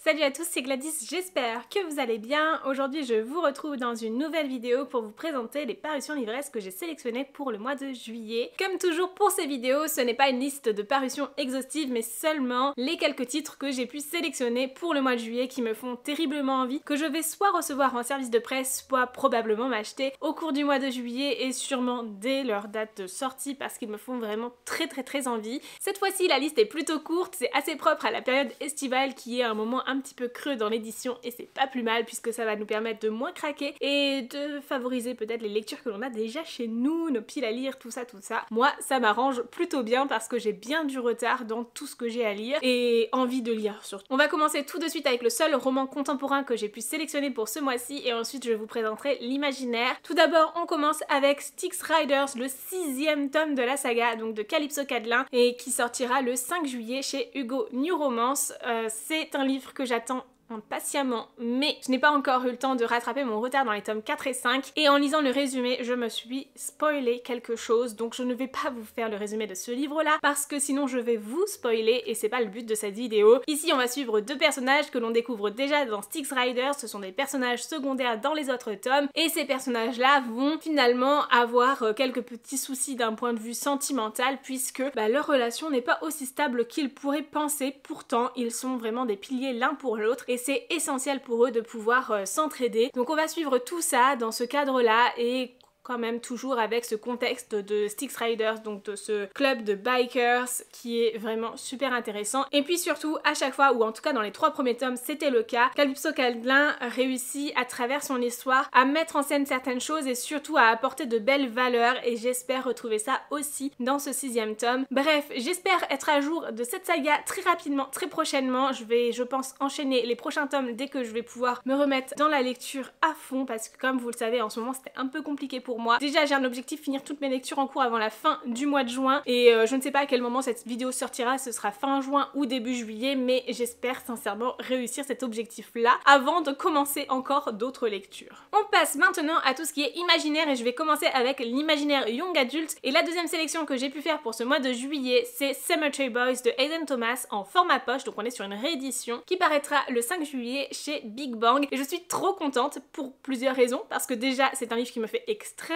Salut à tous, c'est Gladys, j'espère que vous allez bien. Aujourd'hui je vous retrouve dans une nouvelle vidéo pour vous présenter les parutions livresques que j'ai sélectionnées pour le mois de juillet. Comme toujours pour ces vidéos, ce n'est pas une liste de parutions exhaustive mais seulement les quelques titres que j'ai pu sélectionner pour le mois de juillet qui me font terriblement envie, que je vais soit recevoir en service de presse, soit probablement m'acheter au cours du mois de juillet et sûrement dès leur date de sortie parce qu'ils me font vraiment très envie. Cette fois-ci la liste est plutôt courte, c'est assez propre à la période estivale qui est un moment un petit peu creux dans l'édition et c'est pas plus mal puisque ça va nous permettre de moins craquer et de favoriser peut-être les lectures que l'on a déjà chez nous, nos piles à lire, tout ça. Moi ça m'arrange plutôt bien parce que j'ai bien du retard dans tout ce que j'ai à lire et envie de lire surtout. On va commencer tout de suite avec le seul roman contemporain que j'ai pu sélectionner pour ce mois-ci et ensuite je vous présenterai l'imaginaire. Tout d'abord on commence avec Styx Riders, le 6e tome de la saga donc de Calypso Cadelin et qui sortira le 5 juillet chez Hugo New Romance. C'est un livre que j'attends impatiemment, mais je n'ai pas encore eu le temps de rattraper mon retard dans les tomes 4 et 5 et en lisant le résumé je me suis spoilé quelque chose, donc je ne vais pas vous faire le résumé de ce livre là parce que sinon je vais vous spoiler et c'est pas le but de cette vidéo. Ici on va suivre deux personnages que l'on découvre déjà dans Styx Riders, ce sont des personnages secondaires dans les autres tomes et ces personnages là vont finalement avoir quelques petits soucis d'un point de vue sentimental puisque leur relation n'est pas aussi stable qu'ils pourraient penser, pourtant ils sont vraiment des piliers l'un pour l'autre et c'est essentiel pour eux de pouvoir s'entraider. Donc on va suivre tout ça dans ce cadre-là et quand même toujours avec ce contexte de Styx Riders, donc de ce club de bikers qui est vraiment super intéressant. Et puis surtout, à chaque fois, ou en tout cas dans les 3 premiers tomes, c'était le cas, Calypso Cadelin réussit à travers son histoire à mettre en scène certaines choses et surtout à apporter de belles valeurs et j'espère retrouver ça aussi dans ce 6e tome. Bref, j'espère être à jour de cette saga très rapidement, très prochainement. Je vais, je pense, enchaîner les prochains tomes dès que je vais pouvoir me remettre dans la lecture à fond parce que comme vous le savez, en ce moment c'était un peu compliqué pour moi. Déjà j'ai un objectif, finir toutes mes lectures en cours avant la fin du mois de juin et je ne sais pas à quel moment cette vidéo sortira, ce sera fin juin ou début juillet, mais j'espère sincèrement réussir cet objectif là avant de commencer encore d'autres lectures. On passe maintenant à tout ce qui est imaginaire et je vais commencer avec l'imaginaire young adult et la deuxième sélection que j'ai pu faire pour ce mois de juillet c'est Cemetery Boys de Hayden Thomas en format poche, donc on est sur une réédition qui paraîtra le 5 juillet chez Big Bang et je suis trop contente pour plusieurs raisons parce que déjà c'est un livre qui me fait extrêmement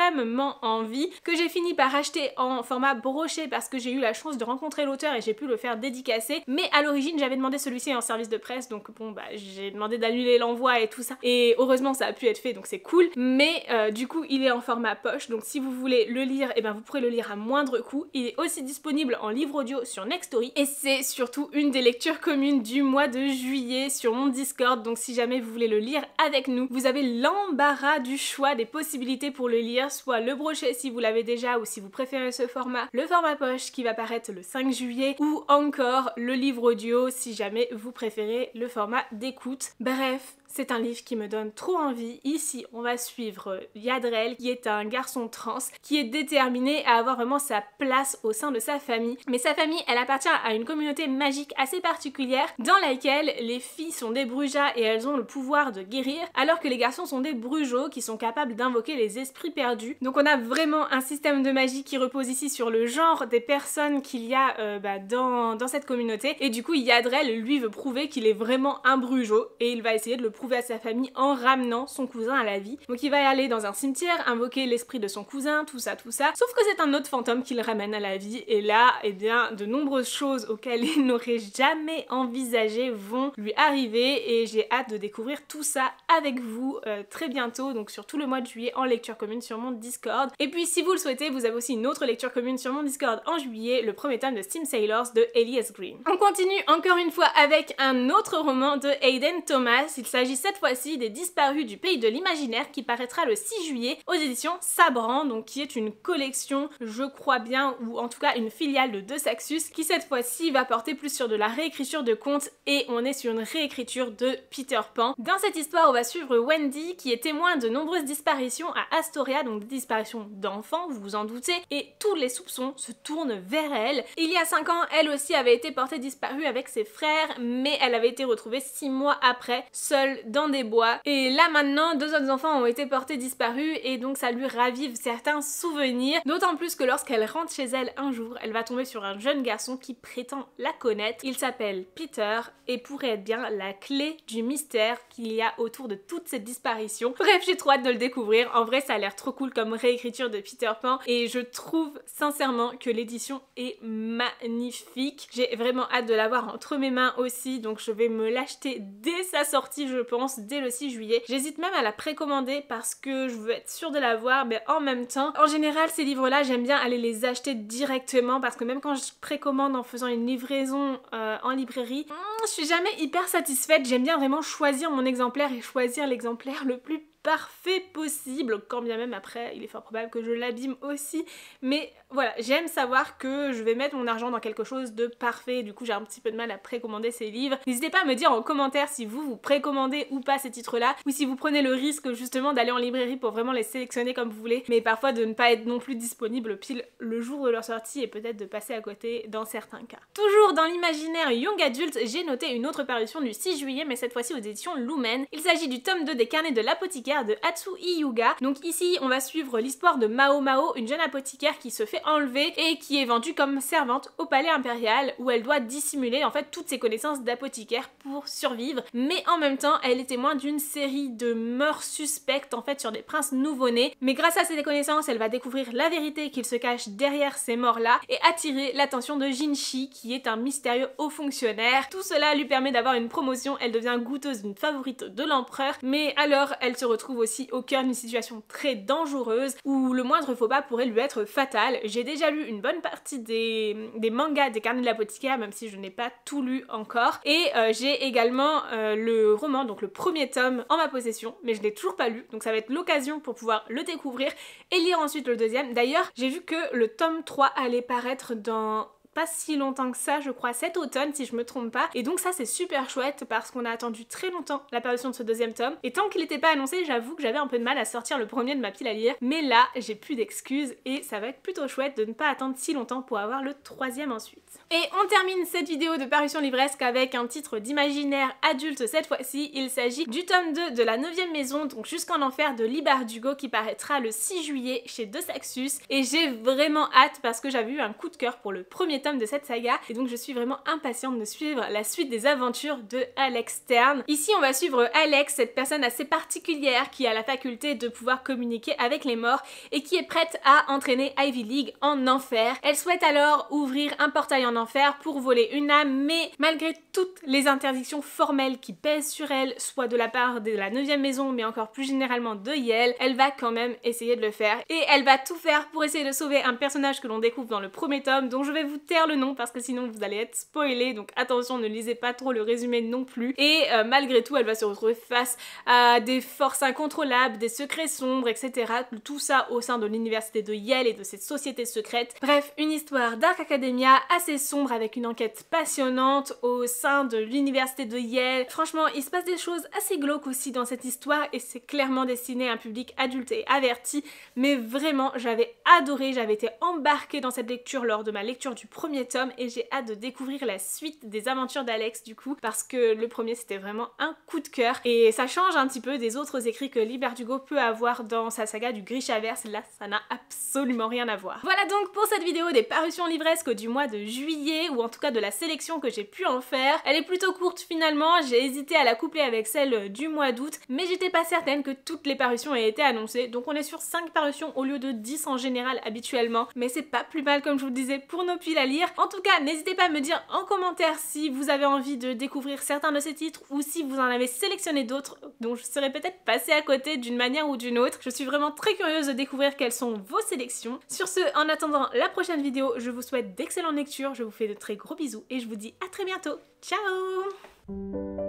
envie, que j'ai fini par acheter en format broché parce que j'ai eu la chance de rencontrer l'auteur et j'ai pu le faire dédicacer, mais à l'origine j'avais demandé celui-ci en service de presse donc bon j'ai demandé d'annuler l'envoi et tout ça et heureusement ça a pu être fait donc c'est cool, mais du coup il est en format poche donc si vous voulez le lire et vous pourrez le lire à moindre coût. Il est aussi disponible en livre audio sur Nextory et c'est surtout une des lectures communes du mois de juillet sur mon Discord, donc si jamais vous voulez le lire avec nous vous avez l'embarras du choix des possibilités pour le lire, soit le brochet si vous l'avez déjà ou si vous préférez ce format, le format poche qui va paraître le 5 juillet ou encore le livre audio si jamais vous préférez le format d'écoute. Bref, c'est un livre qui me donne trop envie. Ici, on va suivre Yadrel, qui est un garçon trans, qui est déterminé à avoir vraiment sa place au sein de sa famille. Mais sa famille, elle appartient à une communauté magique assez particulière, dans laquelle les filles sont des brujas et elles ont le pouvoir de guérir, alors que les garçons sont des brujots qui sont capables d'invoquer les esprits perdus. Donc on a vraiment un système de magie qui repose ici sur le genre des personnes qu'il y a dans cette communauté. Et du coup, Yadrel, lui, veut prouver qu'il est vraiment un brujo, et il va essayer de le prouver à sa famille en ramenant son cousin à la vie. Donc il va aller dans un cimetière, invoquer l'esprit de son cousin, tout ça. Sauf que c'est un autre fantôme qui le ramène à la vie et là, eh bien, de nombreuses choses auxquelles il n'aurait jamais envisagé vont lui arriver et j'ai hâte de découvrir tout ça avec vous très bientôt, donc sur tout le mois de juillet en lecture commune sur mon Discord. Et puis si vous le souhaitez, vous avez aussi une autre lecture commune sur mon Discord en juillet, le premier tome de Steam Sailors de Elias Green. On continue encore une fois avec un autre roman de Hayden Thomas. Il s'agit cette fois-ci des Disparus du pays de l'imaginaire qui paraîtra le 6 juillet aux éditions Sabran, donc qui est une collection, je crois bien, ou en tout cas une filiale de De Saxus, qui cette fois-ci va porter plus sur de la réécriture de contes et on est sur une réécriture de Peter Pan. Dans cette histoire, on va suivre Wendy qui est témoin de nombreuses disparitions à Astoria, donc des disparitions d'enfants, vous vous en doutez, et tous les soupçons se tournent vers elle. Il y a 5 ans, elle aussi avait été portée disparue avec ses frères, mais elle avait été retrouvée 6 mois après, seule dans des bois. Et là maintenant, 2 autres enfants ont été portés disparus et donc ça lui ravive certains souvenirs. D'autant plus que lorsqu'elle rentre chez elle un jour, elle va tomber sur un jeune garçon qui prétend la connaître. Il s'appelle Peter et pourrait être bien la clé du mystère qu'il y a autour de toute cette disparition. Bref, j'ai trop hâte de le découvrir. En vrai, ça a l'air trop cool comme réécriture de Peter Pan et je trouve sincèrement que l'édition est magnifique. J'ai vraiment hâte de l'avoir entre mes mains aussi, donc je vais me l'acheter dès sa sortie, je pense, dès le 6 juillet. J'hésite même à la précommander parce que je veux être sûre de l'avoir, mais en même temps, en général, ces livres-là, j'aime bien aller les acheter directement parce que même quand je précommande en faisant une livraison en librairie, je suis jamais hyper satisfaite. J'aime bien vraiment choisir mon exemplaire et choisir l'exemplaire le plus parfait possible, quand bien même après il est fort probable que je l'abîme aussi, mais voilà, j'aime savoir que je vais mettre mon argent dans quelque chose de parfait. Du coup j'ai un petit peu de mal à précommander ces livres. N'hésitez pas à me dire en commentaire si vous précommandez ou pas ces titres là, ou si vous prenez le risque justement d'aller en librairie pour vraiment les sélectionner comme vous voulez, mais parfois de ne pas être non plus disponible pile le jour de leur sortie et peut-être de passer à côté dans certains cas. Toujours dans l'imaginaire young adulte, j'ai noté une autre parution du 6 juillet, mais cette fois-ci aux éditions Lumen. Il s'agit du tome 2 des carnets de l'apothicaire de Hatsu Hyuga. Donc ici on va suivre l'histoire de Mao Mao, une jeune apothicaire qui se fait enlever et qui est vendue comme servante au palais impérial où elle doit dissimuler en fait toutes ses connaissances d'apothicaire pour survivre, mais en même temps elle est témoin d'une série de meurtres suspectes en fait sur des princes nouveau-nés, mais grâce à ses connaissances elle va découvrir la vérité qu'il se cache derrière ces morts là et attirer l'attention de Jinshi qui est un mystérieux haut fonctionnaire. Tout cela lui permet d'avoir une promotion, elle devient goûteuse d'une favorite de l'empereur, mais alors elle se retrouve aussi au cœur d'une situation très dangereuse où le moindre faux pas pourrait lui être fatal. J'ai déjà lu une bonne partie des mangas des carnets de l'apothicaire, même si je n'ai pas tout lu encore, et j'ai également le roman, donc le premier tome en ma possession, mais je l'ai toujours pas lu, donc ça va être l'occasion pour pouvoir le découvrir et lire ensuite le deuxième. D'ailleurs j'ai vu que le tome 3 allait paraître dans pas si longtemps que ça, je crois cet automne si je me trompe pas, et donc ça c'est super chouette parce qu'on a attendu très longtemps l'apparition de ce deuxième tome et tant qu'il n'était pas annoncé, j'avoue que j'avais un peu de mal à sortir le premier de ma pile à lire, mais là j'ai plus d'excuses et ça va être plutôt chouette de ne pas attendre si longtemps pour avoir le troisième ensuite. Et on termine cette vidéo de parution livresque avec un titre d'imaginaire adulte cette fois-ci. Il s'agit du tome 2 de la 9e maison, donc Jusqu'en enfer de Lee Bardugo, qui paraîtra le 6 juillet chez De Saxus, et j'ai vraiment hâte parce que j'avais eu un coup de cœur pour le premier tome de cette saga et donc je suis vraiment impatiente de suivre la suite des aventures de Alex Stern. Ici on va suivre Alex, cette personne assez particulière qui a la faculté de pouvoir communiquer avec les morts et qui est prête à entraîner Ivy League en enfer. Elle souhaite alors ouvrir un portail en enfer pour voler une âme, mais malgré toutes les interdictions formelles qui pèsent sur elle, soit de la part de la 9e maison mais encore plus généralement de Yale, elle va quand même essayer de le faire et elle va tout faire pour essayer de sauver un personnage que l'on découvre dans le premier tome, dont je vais vous taire le nom parce que sinon vous allez être spoilé, donc attention, ne lisez pas trop le résumé non plus. Et malgré tout elle va se retrouver face à des forces incontrôlables, des secrets sombres, etc. Tout ça au sein de l'université de Yale et de cette société secrète. Bref, une histoire Dark Academia assez sombre avec une enquête passionnante au sein de l'université de Yale. Franchement il se passe des choses assez glauques aussi dans cette histoire et c'est clairement destiné à un public adulte et averti, mais vraiment j'avais adoré, j'avais été embarquée dans cette lecture lors de ma lecture du premier tome et j'ai hâte de découvrir la suite des aventures d'Alex du coup, parce que le premier c'était vraiment un coup de cœur et ça change un petit peu des autres écrits que Lee Bardugo peut avoir dans sa saga du Grishaverse. Là ça n'a absolument rien à voir. Voilà donc pour cette vidéo des parutions livresques du mois de juillet, ou en tout cas de la sélection que j'ai pu en faire. Elle est plutôt courte finalement, j'ai hésité à la coupler avec celle du mois d'août, mais j'étais pas certaine que toutes les parutions aient été annoncées, donc on est sur 5 parutions au lieu de 10 en général habituellement, mais c'est pas plus mal comme je vous le disais pour nos piles à lire. En tout cas n'hésitez pas à me dire en commentaire si vous avez envie de découvrir certains de ces titres ou si vous en avez sélectionné d'autres dont je serais peut-être passée à côté d'une manière ou d'une autre. Je suis vraiment très curieuse de découvrir quelles sont vos sélections. Sur ce, en attendant la prochaine vidéo, je vous souhaite d'excellentes lectures, je vous fais de très gros bisous et je vous dis à très bientôt. Ciao!